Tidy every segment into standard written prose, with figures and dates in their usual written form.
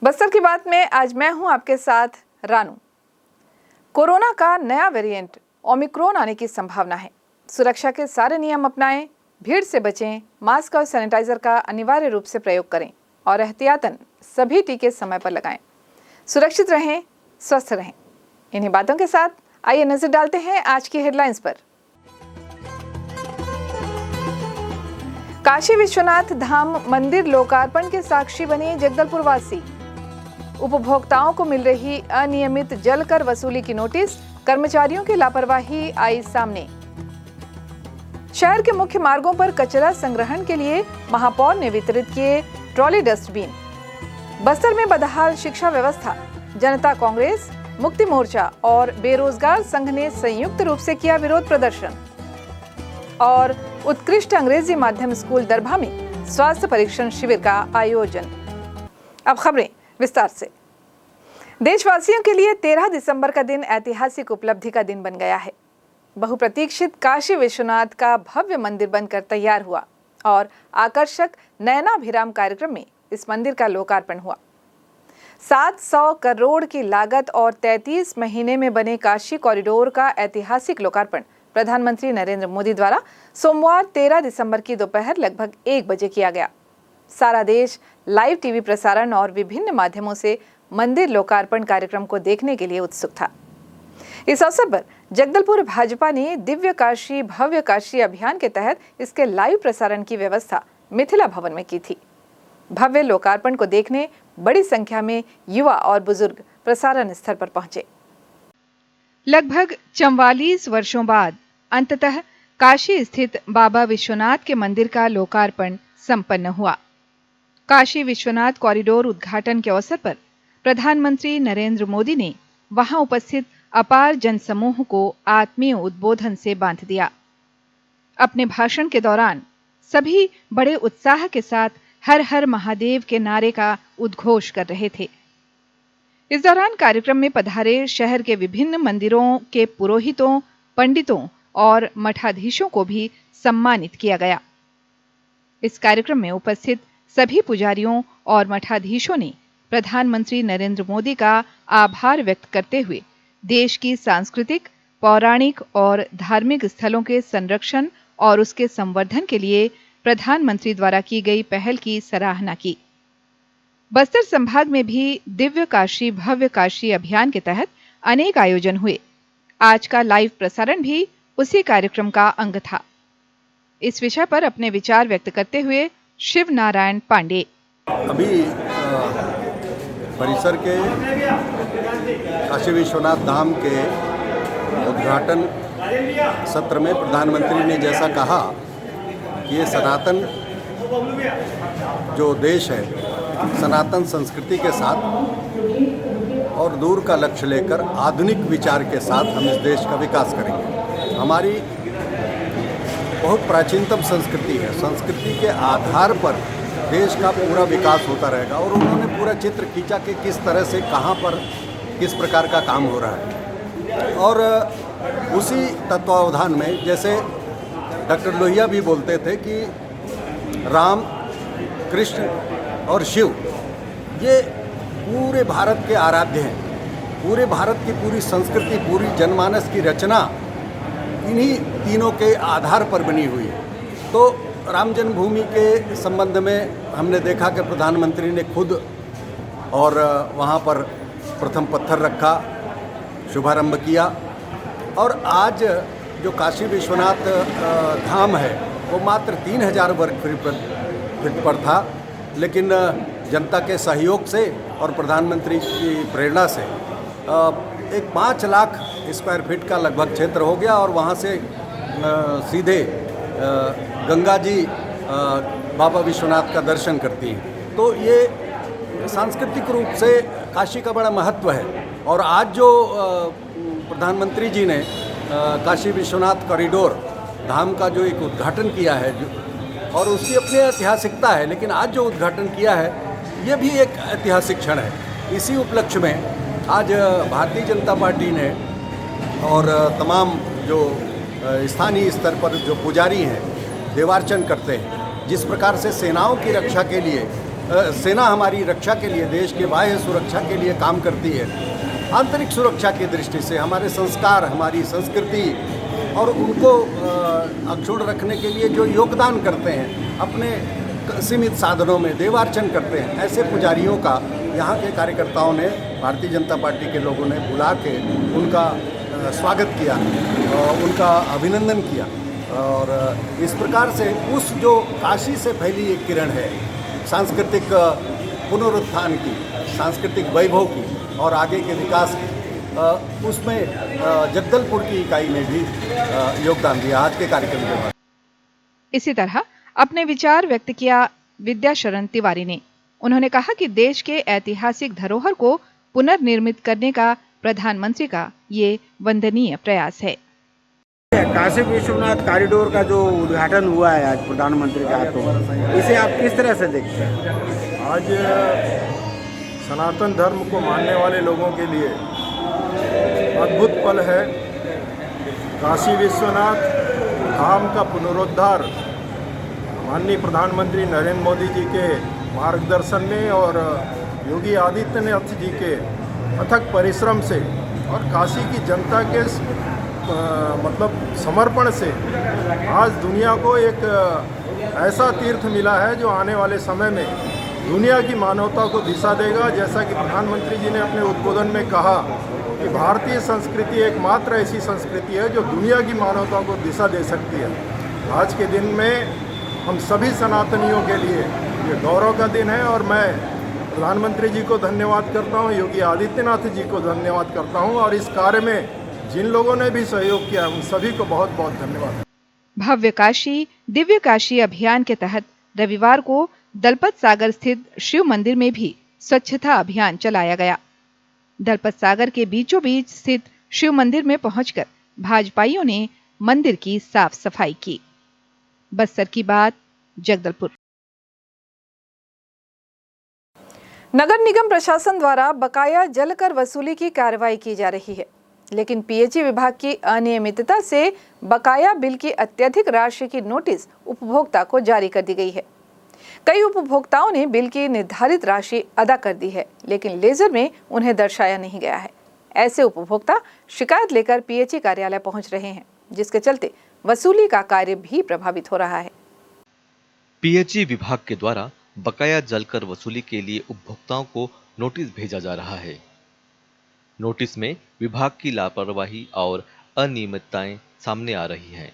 बस्तर की बात में आज मैं हूं आपके साथ रानू। कोरोना का नया वेरिएंट ओमिक्रॉन आने की संभावना है। सुरक्षा के सारे नियम अपनाएं, भीड़ से बचें, मास्क और सैनिटाइजर का अनिवार्य रूप से प्रयोग करें और एहतियातन सभी टीके समय पर लगाएं। सुरक्षित रहें, स्वस्थ रहें। इन्हीं बातों के साथ आइए नजर डालते हैं आज की हेडलाइंस पर। काशी विश्वनाथ धाम मंदिर लोकार्पण के साक्षी बने जगदलपुर वासी। उपभोक्ताओं को मिल रही अनियमित जल कर वसूली की नोटिस, कर्मचारियों की लापरवाही आई सामने। शहर के मुख्य मार्गों पर कचरा संग्रहण के लिए महापौर ने वितरित किए ट्रॉली डस्टबिन। बस्तर में बदहाल शिक्षा व्यवस्था, जनता कांग्रेस, मुक्ति मोर्चा और बेरोजगार संघ ने संयुक्त रूप से किया विरोध प्रदर्शन। और उत्कृष्ट अंग्रेजी माध्यम स्कूल दरभा में स्वास्थ्य परीक्षण शिविर का आयोजन। अब खबरें विस्तार से। देशवासियों के लिए 13 दिसंबर का दिन ऐतिहासिक उपलब्धि का दिन बन गया है। बहुप्रतीक्षित काशी विश्वनाथ का भव्य मंदिर बनकर तैयार हुआ और आकर्षक नयनाभिराम कार्यक्रम में इस मंदिर का लोकार्पण हुआ। 700 करोड़ की लागत और 33 महीने में बने काशी कॉरिडोर का ऐतिहासिक लोकार्पण प्रधानमंत्री नरेंद्र मोदी द्वारा सोमवार 13 दिसंबर की दोपहर लगभग 1 बजे किया गया। सारा देश लाइव टीवी प्रसारण और विभिन्न माध्यमों से मंदिर लोकार्पण कार्यक्रम को देखने के लिए उत्सुक था। इस अवसर पर जगदलपुर भाजपा ने दिव्य काशी भव्य काशी अभियान के तहत इसके लाइव प्रसारण की व्यवस्था मिथिला भवन में की थी। भव्य लोकार्पण को देखने बड़ी संख्या में युवा और बुजुर्ग प्रसारण स्थल पर पहुंचे। लगभग 44 वर्षों बाद अंततः काशी स्थित बाबा विश्वनाथ के मंदिर का लोकार्पण संपन्न हुआ। काशी विश्वनाथ कॉरिडोर उद्घाटन के अवसर पर प्रधानमंत्री नरेंद्र मोदी ने वहां उपस्थित अपार जनसमूह को आत्मीय उद्बोधन से बांध दिया। अपने भाषण के दौरान सभी बड़े उत्साह के साथ हर हर महादेव के नारे का उद्घोष कर रहे थे। इस दौरान कार्यक्रम में पधारे शहर के विभिन्न मंदिरों के पुरोहितों, पंडितों और मठाधीशों को भी सम्मानित किया गया। इस कार्यक्रम में उपस्थित सभी पुजारियों और मठाधीशों ने प्रधानमंत्री नरेंद्र मोदी का आभार व्यक्त करते हुए देश की सांस्कृतिक, पौराणिक और धार्मिक स्थलों के संरक्षण और उसके संवर्धन के लिए प्रधानमंत्री द्वारा की गई पहल की सराहना की। बस्तर संभाग में भी दिव्य काशी भव्य काशी अभियान के तहत अनेक आयोजन हुए। आज का लाइव प्रसारण भी उसी कार्यक्रम का अंग था। इस विषय पर अपने विचार व्यक्त करते हुए शिव नारायण पांडे। अभी परिसर के काशी विश्वनाथ धाम के उद्घाटन सत्र में प्रधानमंत्री ने जैसा कहा कि ये सनातन जो देश है, सनातन संस्कृति के साथ और दूर का लक्ष्य लेकर आधुनिक विचार के साथ हम इस देश का विकास करेंगे। हमारी बहुत प्राचीनतम संस्कृति है। संस्कृति के आधार पर देश का पूरा विकास होता रहेगा। और उन्होंने पूरा चित्र खींचा कि किस तरह से कहाँ पर किस प्रकार का काम हो रहा है। और उसी तत्वावधान में जैसे डॉक्टर लोहिया भी बोलते थे कि राम, कृष्ण और शिव ये पूरे भारत के आराध्य हैं। पूरे भारत की पूरी संस्कृति, पूरी जनमानस की रचना इन्हीं तीनों के आधार पर बनी हुई है। तो राम जन्मभूमि के संबंध में हमने देखा कि प्रधानमंत्री ने खुद और वहाँ पर प्रथम पत्थर रखा, शुभारंभ किया। और आज जो काशी विश्वनाथ धाम है वो मात्र 3000 वर्ग फीट पर था, लेकिन जनता के सहयोग से और प्रधानमंत्री की प्रेरणा से एक 5 लाख स्क्वायर फीट का लगभग क्षेत्र हो गया। और वहाँ से सीधे गंगा जी बाबा विश्वनाथ का दर्शन करती हैं। तो ये सांस्कृतिक रूप से काशी का बड़ा महत्व है। और आज जो प्रधानमंत्री जी ने काशी विश्वनाथ कॉरिडोर धाम का जो एक उद्घाटन किया है, और उसकी अपनी ऐतिहासिकता है, लेकिन आज जो उद्घाटन किया है ये भी एक ऐतिहासिक क्षण है। इसी उपलक्ष्य में आज भारतीय जनता पार्टी ने और तमाम जो स्थानीय स्तर पर जो पुजारी हैं देवार्चन करते हैं, जिस प्रकार से सेनाओं की रक्षा के लिए सेना हमारी रक्षा के लिए, देश के बाह्य सुरक्षा के लिए काम करती है। आंतरिक सुरक्षा की दृष्टि से हमारे संस्कार, हमारी संस्कृति और उनको अक्षुण्ण रखने के लिए जो योगदान करते हैं, अपने सीमित साधनों में देवार्चन करते हैं, ऐसे पुजारियों का यहाँ के कार्यकर्ताओं ने, भारतीय जनता पार्टी के लोगों ने बुला के उनका स्वागत किया, उनका अभिनंदन किया। और इस प्रकार से उस जो काशी से फैली एक किरण है सांस्कृतिक पुनरुत्थान की, सांस्कृतिक वैभव की और आगे के विकास की, उसमें जगदलपुर की इकाई ने भी योगदान दिया आज के कार्यक्रम के बाद। इसी तरह अपने विचार व्यक्त किया विद्याशरण तिवारी ने। उन्होंने कहा कि देश के ऐतिहासिक धरोहर को पुनर्निर्मित करने का प्रधानमंत्री का ये वंदनीय प्रयास है। काशी विश्वनाथ कॉरिडोर का जो उद्घाटन हुआ है आज प्रधानमंत्री के हाथों, इसे आप किस तरह से देखते हैं? आज सनातन धर्म को मानने वाले लोगों के लिए अद्भुत पल है। काशी विश्वनाथ धाम का पुनरुद्धार माननीय प्रधानमंत्री नरेंद्र मोदी जी के मार्गदर्शन में और योगी आदित्यनाथ जी के अथक परिश्रम से और काशी की जनता के मतलब समर्पण से आज दुनिया को एक ऐसा तीर्थ मिला है जो आने वाले समय में दुनिया की मानवता को दिशा देगा। जैसा कि प्रधानमंत्री जी ने अपने उद्बोधन में कहा कि भारतीय संस्कृति एकमात्र ऐसी संस्कृति है जो दुनिया की मानवता को दिशा दे सकती है। आज के दिन में हम सभी सनातनियों के लिए ये गौरव का दिन है और मैं प्रधानमंत्री जी को धन्यवाद करता हूँ, योगी आदित्यनाथ जी को धन्यवाद करता हूँ और इस कार्य में जिन लोगों ने भी सहयोग किया उन सभी को बहुत बहुत धन्यवाद। भव्य काशी दिव्य काशी अभियान के तहत रविवार को दलपत सागर स्थित शिव मंदिर में भी स्वच्छता अभियान चलाया गया। दलपत सागर के बीचों बीच स्थित शिव मंदिर में पहुंचकर भाजपाइयों ने मंदिर की साफ सफाई की। बस्तर की बात, जगदलपुर। नगर निगम प्रशासन द्वारा बकाया जल कर वसूली की कार्रवाई की जा रही है, लेकिन पीएचई विभाग की अनियमितता से बकाया बिल की अत्यधिक राशि की नोटिस उपभोक्ता को जारी कर दी गई है। कई उपभोक्ताओं ने बिल की निर्धारित राशि अदा कर दी है, लेकिन लेजर में उन्हें दर्शाया नहीं गया है। ऐसे उपभोक्ता शिकायत लेकर पीएचई कार्यालय पहुंच रहे हैं, जिसके चलते वसूली का कार्य भी प्रभावित हो रहा है। पीएचई विभाग के द्वारा बकाया जल कर वसूली के लिए उपभोक्ताओं को नोटिस भेजा जा रहा है। नोटिस में विभाग की लापरवाही और अनियमितताएं सामने आ रही हैं।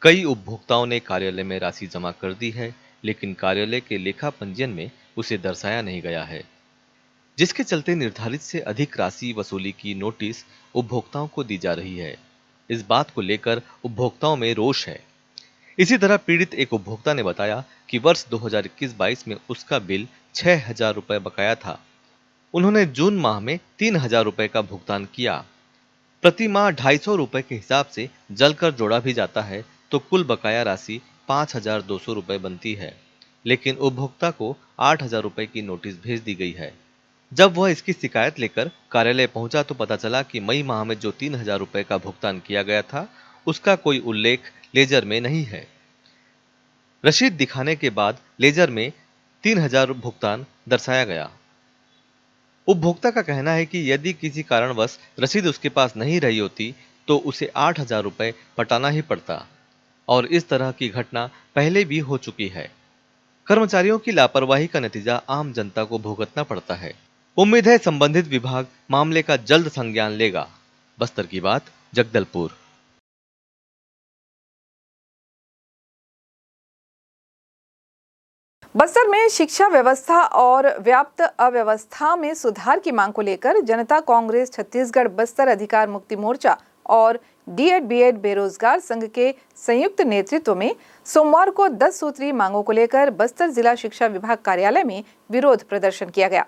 कई उपभोक्ताओं ने कार्यालय में राशि जमा कर दी है, लेकिन कार्यालय के लेखा पंजीयन में उसे दर्शाया नहीं गया है, जिसके चलते निर्धारित से अधिक राशि वसूली की नोटिस उपभोक्ताओं को दी जा रही है। इस बात को लेकर उपभोक्ताओं में रोष है। इसी तरह पीड़ित एक उपभोक्ता ने बताया कि वर्ष 2021-22 में उसका बिल 6,000 रुपए बकाया था। उन्होंने जून माह में 3,000 रुपए का भुगतान किया। प्रति माह 250 रुपए के हिसाब से जल कर जोड़ा भी जाता है तो कुल बकाया राशि 5,200 रुपए बनती है, लेकिन उपभोक्ता को 8,000 रुपए की नोटिस भेज दी गई है। जब वह इसकी शिकायत लेकर कार्यालय पहुंचा तो पता चला कि मई माह में जो 3,000 रुपए का भुगतान किया गया था उसका कोई उल्लेख लेजर में नहीं है। रसीद दिखाने के बाद लेजर में 3,000 भुगतान दर्शाया गया। उपभोक्ता का कहना है कि यदि किसी कारणवश रसीद उसके पास नहीं रही होती तो उसे 8,000 रुपए पटाना ही पड़ता और इस तरह की घटना पहले भी हो चुकी है। कर्मचारियों की लापरवाही का नतीजा आम जनता को भुगतना पड़ता है। उम्मीद है संबंधित विभाग मामले का जल्द संज्ञान लेगा। बस्तर की बात, जगदलपुर। बस्तर में शिक्षा व्यवस्था और व्याप्त अव्यवस्था में सुधार की मांग को लेकर जनता कांग्रेस छत्तीसगढ़ बस्तर अधिकार मुक्ति मोर्चा और डीएड-बीएड बेरोजगार संघ के संयुक्त नेतृत्व में सोमवार को 10 सूत्री मांगों को लेकर बस्तर जिला शिक्षा विभाग कार्यालय में विरोध प्रदर्शन किया गया।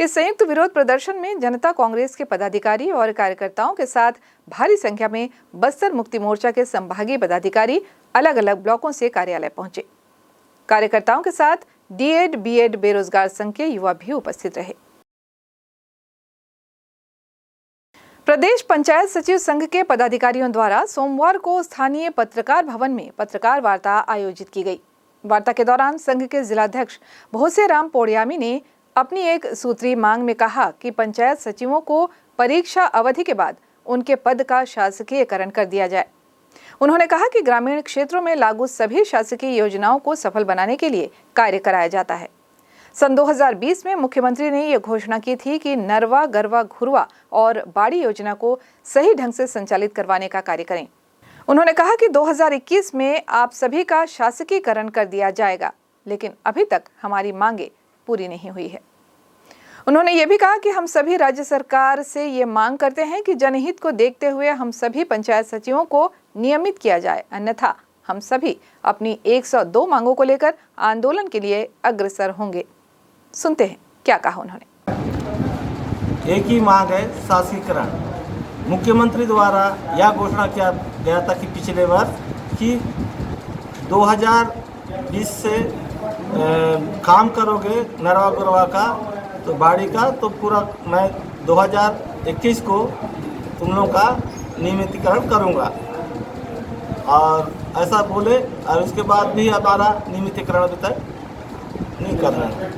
इस संयुक्त विरोध प्रदर्शन में जनता कांग्रेस के पदाधिकारी और कार्यकर्ताओं के साथ भारी संख्या में बस्तर मुक्ति मोर्चा के संभागीय पदाधिकारी अलग अलग ब्लॉकों से कार्यालय पहुंचे। कार्यकर्ताओं के साथ डीएड-बीएड बेरोजगार संघ के युवा भी उपस्थित रहे। प्रदेश पंचायत सचिव संघ के पदाधिकारियों द्वारा सोमवार को स्थानीय पत्रकार भवन में पत्रकार वार्ता आयोजित की गई। वार्ता के दौरान संघ के जिलाध्यक्ष भोसेराम पोड़ियामी ने अपनी एक सूत्री मांग में कहा कि पंचायत सचिवों को परीक्षा अवधि के बाद उनके पद का शासकीयकरण कर दिया जाए। उन्होंने कहा कि ग्रामीण क्षेत्रों में लागू सभी शासकीय योजनाओं को सफल बनाने के लिए कार्य कराया जाता है। सन 2020 में मुख्यमंत्री ने यह घोषणा की थी कि नरवा, गरवा, घुरवा और बाड़ी योजना को सही ढंग से संचालित करवाने का कार्य करें। उन्होंने कहा कि 2021 में आप सभी का शासकीयकरण कर दिया जाएगा, लेकिन अभी तक हमारी मांगे पूरी नहीं हुई है। उन्होंने ये भी कहा कि हम सभी राज्य सरकार से ये मांग करते हैं कि जनहित को देखते हुए हम सभी पंचायत सचिवों को नियमित किया जाए, अन्यथा हम सभी अपनी 102 मांगों को लेकर आंदोलन के लिए अग्रसर होंगे। सुनते हैं क्या कहा उन्होंने। एक ही मांग है, शासकीयकरण। मुख्यमंत्री द्वारा यह घोषणा किया गया था कि पिछले वर्ष कि 2020 से काम करोगे नरवा गुरवा का तो बाड़ी का, तो पूरा मैं 2021 को तुम लोगों का नियमितीकरण करूंगा, और ऐसा बोले। और उसके बाद भी हमारा नियमितीकरण अभी तक नहीं कर रहे हैं।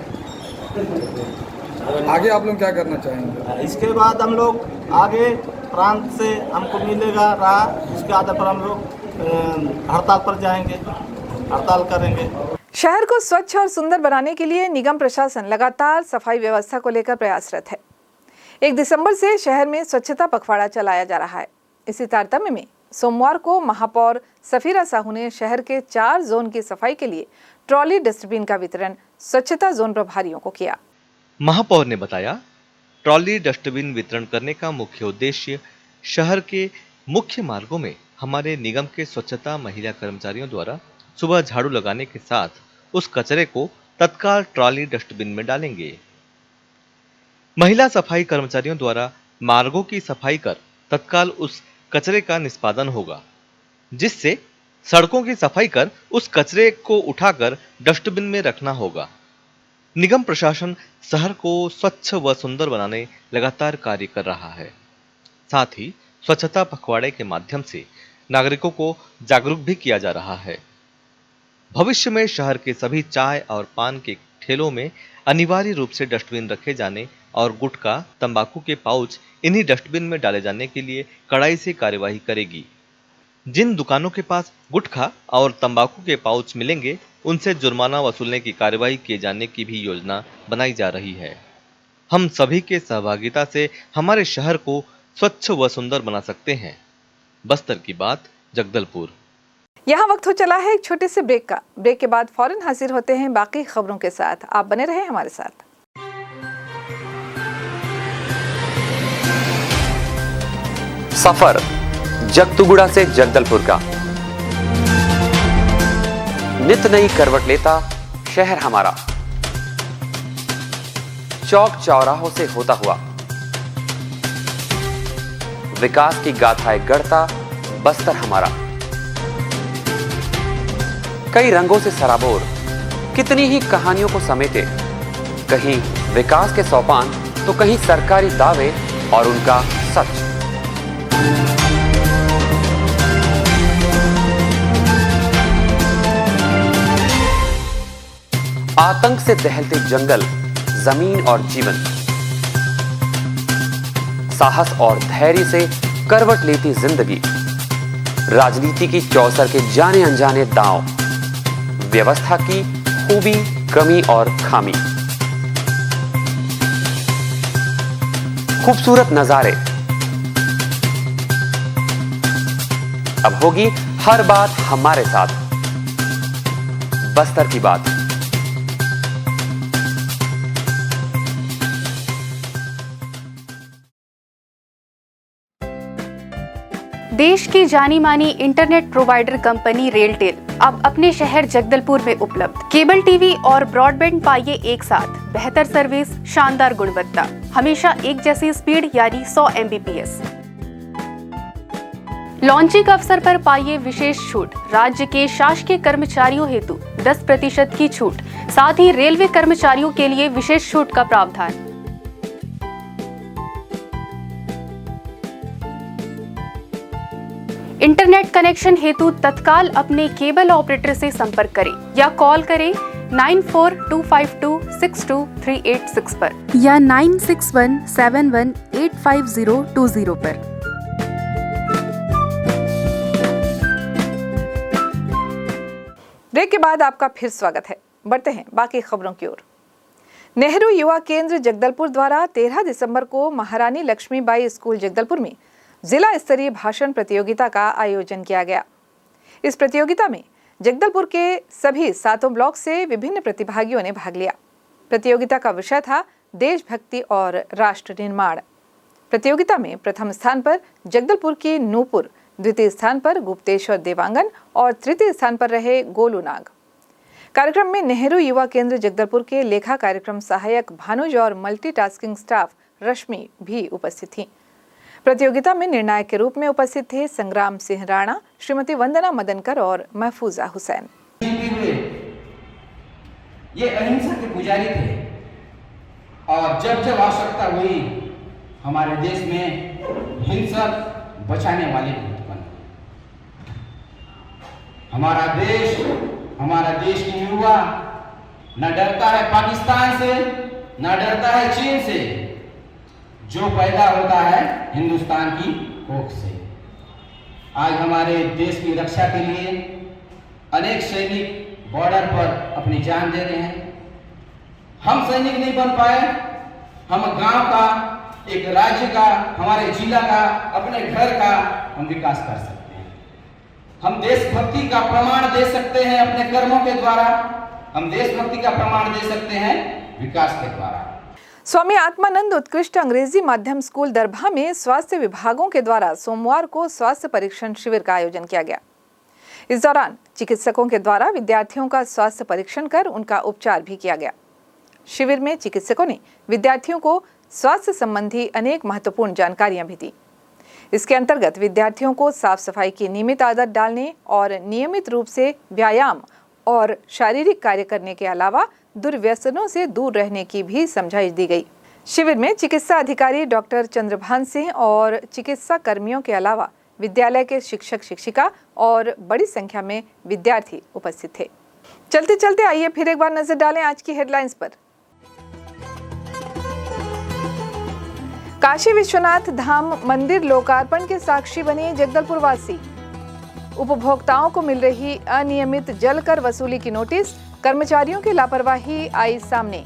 आगे आप लोग क्या करना चाहेंगे? इसके बाद हम लोग आगे प्रांत से हमको मिलेगा रहा, उसके आधार पर हम लोग हड़ताल पर जाएंगे, हड़ताल करेंगे। शहर को स्वच्छ और सुंदर बनाने के लिए निगम प्रशासन लगातार सफाई व्यवस्था को लेकर प्रयासरत है। 1 दिसंबर से शहर में स्वच्छता पखवाड़ा चलाया जा रहा है। इसी तारतम्य में सोमवार को महापौर सफीरा साहू ने शहर के 4 जोन की सफाई के लिए ट्रॉली डस्टबिन का वितरण स्वच्छता जोन प्रभारियों को किया। महापौर ने बताया, ट्रॉली डस्टबिन वितरण करने का मुख्य उद्देश्य शहर के मुख्य मार्गों में हमारे निगम के स्वच्छता महिला कर्मचारियों द्वारा सुबह झाड़ू लगाने के साथ उस कचरे को तत्काल ट्रॉली डस्टबिन में डालेंगे। महिला सफाई कर्मचारियों द्वारा मार्गों की सफाई कर तत्काल उस कचरे का निष्पादन होगा, जिससे सड़कों की सफाई कर उस कचरे को उठाकर डस्टबिन में रखना होगा। निगम प्रशासन शहर को स्वच्छ व सुंदर बनाने लगातार कार्य कर रहा है। साथ ही स्वच्छता पखवाड़े के माध्यम से नागरिकों को जागरूक भी किया जा रहा है। भविष्य में शहर के सभी चाय और पान के ठेलों में अनिवार्य रूप से डस्टबिन रखे जाने और गुटखा, तंबाकू के पाउच इन्हीं डस्टबिन में डाले जाने के लिए कड़ाई से कार्यवाही करेगी। जिन दुकानों के पास गुटखा और तंबाकू के पाउच मिलेंगे, उनसे जुर्माना वसूलने की कार्यवाही किए जाने की भी योजना बनाई जा रही है। हम सभी के सहभागिता से हमारे शहर को स्वच्छ व सुंदर बना सकते हैं। बस्तर की बात, जगदलपुर। यहाँ वक्त हो चला है एक छोटे से ब्रेक का। ब्रेक के बाद फौरन हाजिर होते हैं बाकी खबरों के साथ। आप बने रहें हमारे साथ। सफर जगतुगुड़ा से जगदलपुर का, नित नई करवट लेता शहर हमारा, चौक चौराहों से होता हुआ विकास की गाथाएं गढ़ता बस्तर हमारा। कई रंगों से सराबोर कितनी ही कहानियों को समेटे, कहीं विकास के सोपान तो कहीं सरकारी दावे और उनका सच। आतंक से दहलते जंगल, जमीन और जीवन, साहस और धैर्य से करवट लेती जिंदगी, राजनीति की चौसर के जाने अनजाने दांव, व्यवस्था की खूबी, कमी और खामी, खूबसूरत नजारे। अब होगी हर बात हमारे साथ, बस्तर की बात। देश की जानी मानी इंटरनेट प्रोवाइडर कंपनी रेलटेल अब अपने शहर जगदलपुर में उपलब्ध। केबल टीवी और ब्रॉडबैंड पाइए एक साथ, बेहतर सर्विस, शानदार गुणवत्ता, हमेशा एक जैसी स्पीड यानी 100 Mbps। लॉन्चिंग अवसर पर पाइए विशेष छूट, राज्य के शासकीय कर्मचारियों हेतु 10% की छूट, साथ ही रेलवे कर्मचारियों के लिए विशेष छूट का प्रावधान। इंटरनेट कनेक्शन हेतु तत्काल अपने केबल ऑपरेटर से संपर्क करें या कॉल करें 9425262386 पर या 9617185020 पर। ब्रेक के बाद आपका फिर स्वागत है। बढ़ते हैं बाकी खबरों की ओर। नेहरू युवा केंद्र जगदलपुर द्वारा 13 दिसंबर को महारानी लक्ष्मीबाई स्कूल जगदलपुर में जिला स्तरीय भाषण प्रतियोगिता का आयोजन किया गया। इस प्रतियोगिता में जगदलपुर के सभी 7 ब्लॉक से विभिन्न प्रतिभागियों ने भाग लिया। प्रतियोगिता का विषय था देशभक्ति और राष्ट्र निर्माण। प्रतियोगिता में प्रथम स्थान पर जगदलपुर की नूपुर, द्वितीय स्थान पर गुप्तेश्वर देवांगन और तृतीय स्थान पर रहे गोलू नाग। कार्यक्रम में नेहरू युवा केंद्र जगदलपुर के लेखा कार्यक्रम सहायक भानुज और मल्टीटास्किंग स्टाफ रश्मि भी उपस्थित थीं। प्रतियोगिता में निर्णायक के रूप में उपस्थित थे संग्राम सिंह राणा, श्रीमती वंदना मदनकर और महफूजा हुसैन। ये अहिंसा के पुजारी थे और जब जब आवश्यकता हुई हमारे देश में हिंसक बचाने वाले उत्पन्न। हमारा देश की युवा न डरता है पाकिस्तान से, न डरता है चीन से, जो पैदा होता है हिंदुस्तान की कोख से। आज हमारे देश की रक्षा के लिए अनेक सैनिक बॉर्डर पर अपनी जान दे रहे हैं। हम सैनिक नहीं बन पाए, हम गांव का, एक राज्य का, हमारे जिला का, अपने घर का हम विकास कर सकते हैं। हम देशभक्ति का प्रमाण दे सकते हैं अपने कर्मों के द्वारा। हम देशभक्ति का प्रमाण दे सकते हैं विकास के द्वारा। स्वामी आत्मानंद उत्कृष्ट अंग्रेजी माध्यम स्कूल दरभा में स्वास्थ्य विभागों के द्वारा सोमवार को स्वास्थ्य परीक्षण शिविर का आयोजन किया गया। इस दौरान चिकित्सकों के द्वारा विद्यार्थियों का स्वास्थ्य परीक्षण कर उनका उपचार भी किया गया। शिविर में चिकित्सकों ने विद्यार्थियों को स्वास्थ्य संबंधी अनेक महत्वपूर्ण जानकारियां भी दी। इसके अंतर्गत विद्यार्थियों को साफ सफाई की नियमित आदत डालने और नियमित रूप से व्यायाम और शारीरिक कार्य करने के अलावा दुर्व्यसनों से दूर रहने की भी समझाइश दी गई। शिविर में चिकित्सा अधिकारी डॉक्टर चंद्रभान सिंह और चिकित्सा कर्मियों के अलावा विद्यालय के शिक्षक शिक्षिका और बड़ी संख्या में विद्यार्थी उपस्थित थे। चलते चलते आइए फिर एक बार नजर डालें आज की हेडलाइंस पर। काशी विश्वनाथ धाम मंदिर लोकार्पण के साक्षी बने जगदलपुर वासी। उपभोक्ताओं को मिल रही अनियमित जल कर वसूली की नोटिस, कर्मचारियों की लापरवाही आई सामने।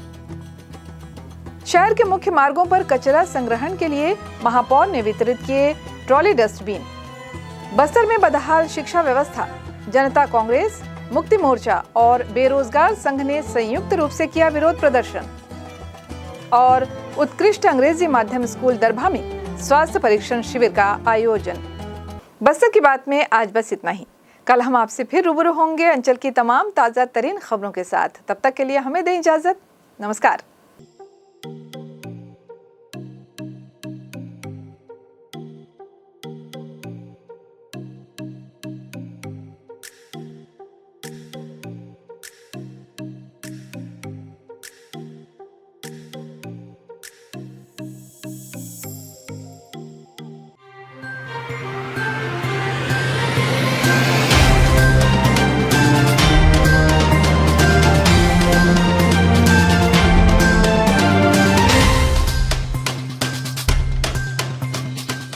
शहर के मुख्य मार्गों पर कचरा संग्रहण के लिए महापौर ने वितरित किए ट्रॉली डस्टबिन। बस्तर में बदहाल शिक्षा व्यवस्था, जनता कांग्रेस, मुक्ति मोर्चा और बेरोजगार संघ ने संयुक्त रूप से किया विरोध प्रदर्शन। और उत्कृष्ट अंग्रेजी माध्यम स्कूल दरभा में स्वास्थ्य परीक्षण शिविर का आयोजन। बस्तर की बात में आज बस इतना ही। कल हम आपसे फिर रूबरू होंगे अंचल की तमाम ताजा तरीन खबरों के साथ। तब तक के लिए हमें दें इजाजत। नमस्कार।